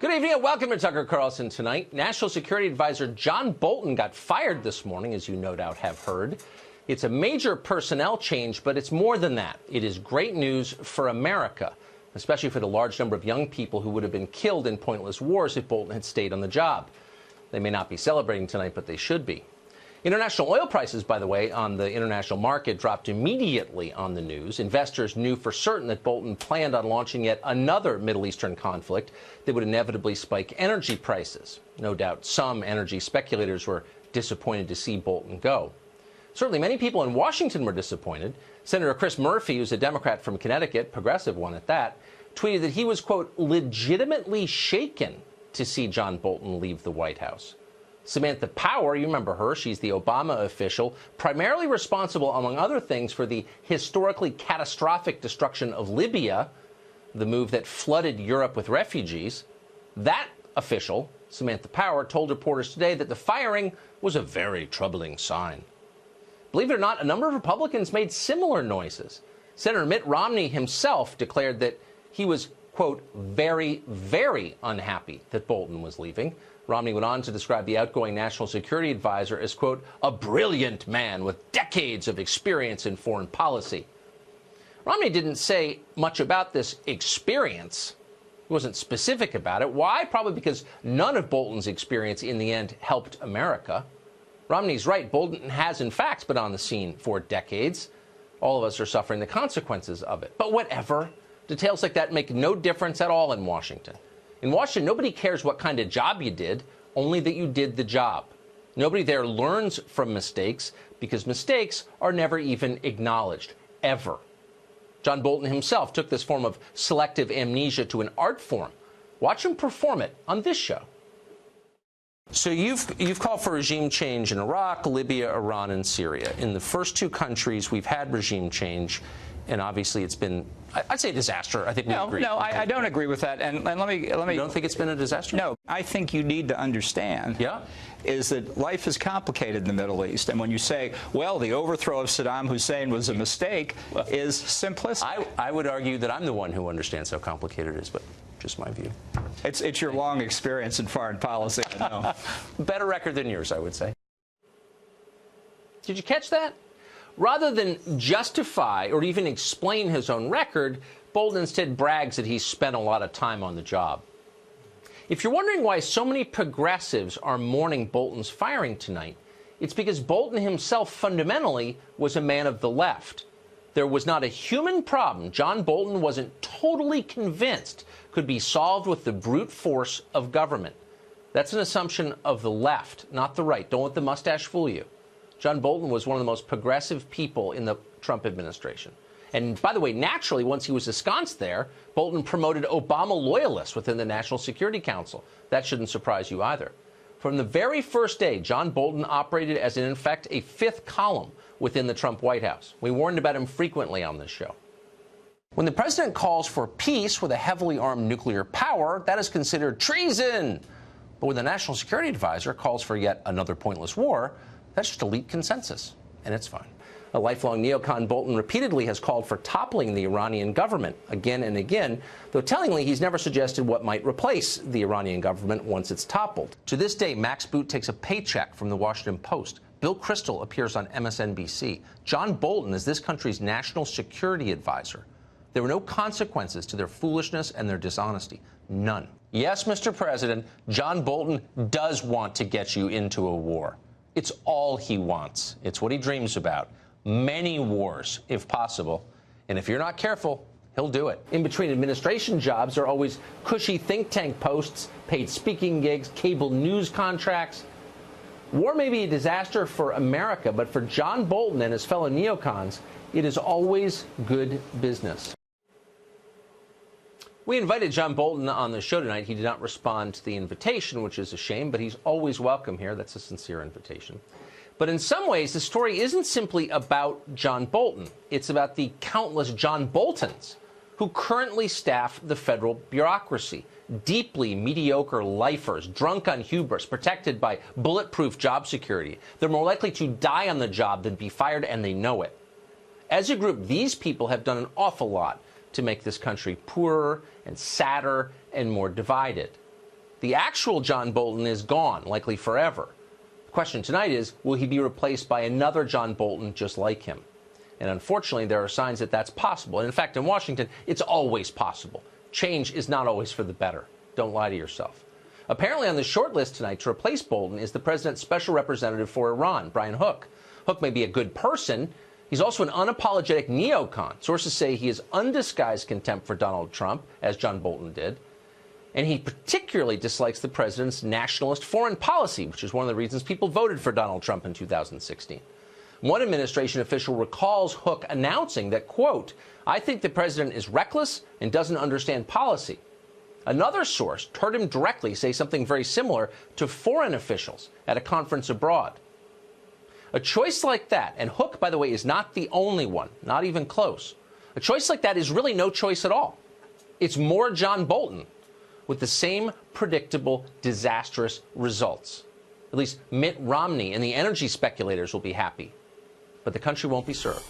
Good evening and welcome to Tucker Carlson Tonight. National Security Advisor John Bolton got fired this morning, as you no doubt have heard. It's a major personnel change, but it's more than that. It is great news for America, especially for the large number of young people who would have been killed in pointless wars if Bolton had stayed on the job. They may not be celebrating tonight, but they should be. International oil prices, by the way, on the international market dropped immediately on the news. Investors knew for certain that Bolton planned on launching yet another Middle Eastern conflict that would inevitably spike energy prices. No doubt some energy speculators were disappointed to see Bolton go. Certainly many people in Washington were disappointed. Senator Chris Murphy, who's a Democrat from Connecticut, progressive one at that, tweeted that he was, quote, legitimately shaken to see John Bolton leave the White House. Samantha Power, you remember her, she's the Obama official, primarily responsible, among other things, for the historically catastrophic destruction of Libya, the move that flooded Europe with refugees. That official, Samantha Power, told reporters today that the firing was a very troubling sign. Believe it or not, a number of Republicans made similar noises. Senator Mitt Romney himself declared that he was, quote, very, very unhappy that Bolton was leaving. Romney went on to describe the outgoing national security advisor as, quote, a brilliant man with decades of experience in foreign policy. Romney didn't say much about this experience. He wasn't specific about it. Why? Probably because none of Bolton's experience in the end helped America. Romney's right. Bolton has, in fact, been on the scene for decades. All of us are suffering the consequences of it. But whatever. Details like that make no difference at all in Washington. In Washington, nobody cares what kind of job you did, only that you did the job. Nobody there learns from mistakes because mistakes are never even acknowledged, ever. John Bolton himself took this form of selective amnesia to an art form. Watch him perform it on this show. So you've called for regime change in Iraq, Libya, Iran, and Syria. In the first two countries, we've had regime change, and obviously it's been, I'd say, a disaster. I think we agree. No, I don't agree with that. And let me. You don't think it's been a disaster? No, I think you need to understand. Is that life is complicated in the Middle East, and when you say, well, the overthrow of Saddam Hussein was a mistake, is simplistic. I would argue that I'm the one who understands how complicated it is, but just my view. It's your long experience in foreign policy. I know. Better record than yours, I would say. Did you catch that? Rather than justify or even explain his own record, Bolton instead brags that he's spent a lot of time on the job. If you're wondering why so many progressives are mourning Bolton's firing tonight, it's because Bolton himself fundamentally was a man of the left. There was not a human problem John Bolton wasn't totally convinced could be solved with the brute force of government. That's an assumption of the left, not the right. Don't let the mustache fool you. John Bolton was one of the most progressive people in the Trump administration. And by the way, naturally, once he was ensconced there, Bolton promoted Obama loyalists within the National Security Council. That shouldn't surprise you either. From the very first day, John Bolton operated as, in effect, a fifth column within the Trump White House. We warned about him frequently on this show. When the president calls for peace with a heavily armed nuclear power, that is considered treason. But when the National Security Advisor calls for yet another pointless war, that's just elite consensus, and it's fine. A lifelong neocon, Bolton repeatedly has called for toppling the Iranian government again and again, though tellingly he's never suggested what might replace the Iranian government once it's toppled. To this day, Max Boot takes a paycheck from the Washington Post. Bill Kristol appears on MSNBC. John Bolton is this country's national security advisor. There were no consequences to their foolishness and their dishonesty. None. Yes, Mr. President, John Bolton does want to get you into a war. It's all he wants. It's what he dreams about. Many wars, if possible. And if you're not careful, he'll do it. In between administration jobs are always cushy think tank posts, paid speaking gigs, cable news contracts. War may be a disaster for America, but for John Bolton and his fellow neocons, it is always good business. We invited John Bolton on the show tonight. He did not respond to the invitation, which is a shame, but he's always welcome here. That's a sincere invitation. But in some ways, the story isn't simply about John Bolton. It's about the countless John Boltons who currently staff the federal bureaucracy. Deeply mediocre lifers, drunk on hubris, protected by bulletproof job security. They're more likely to die on the job than be fired, and they know it. As a group, these people have done an awful lot to make this country poorer and sadder and more divided. The actual John Bolton is gone, likely forever. The question tonight is, will he be replaced by another John Bolton just like him? And unfortunately, there are signs that that's possible. And in fact, in Washington, it's always possible. Change is not always for the better. Don't lie to yourself. Apparently on the short list tonight to replace Bolton is the president's special representative for Iran, Brian Hook. Hook may be a good person. He's also an unapologetic neocon. Sources say he has undisguised contempt for Donald Trump, as John Bolton did. And he particularly dislikes the president's nationalist foreign policy, which is one of the reasons people voted for Donald Trump in 2016. One administration official recalls Hook announcing that, quote, "I think the president is reckless and doesn't understand policy." Another source heard him directly say something very similar to foreign officials at a conference abroad. A choice like that, and Hook, by the way, is not the only one, not even close. A choice like that is really no choice at all. It's more John Bolton with the same predictable, disastrous results. At least Mitt Romney and the energy speculators will be happy. But the country won't be served.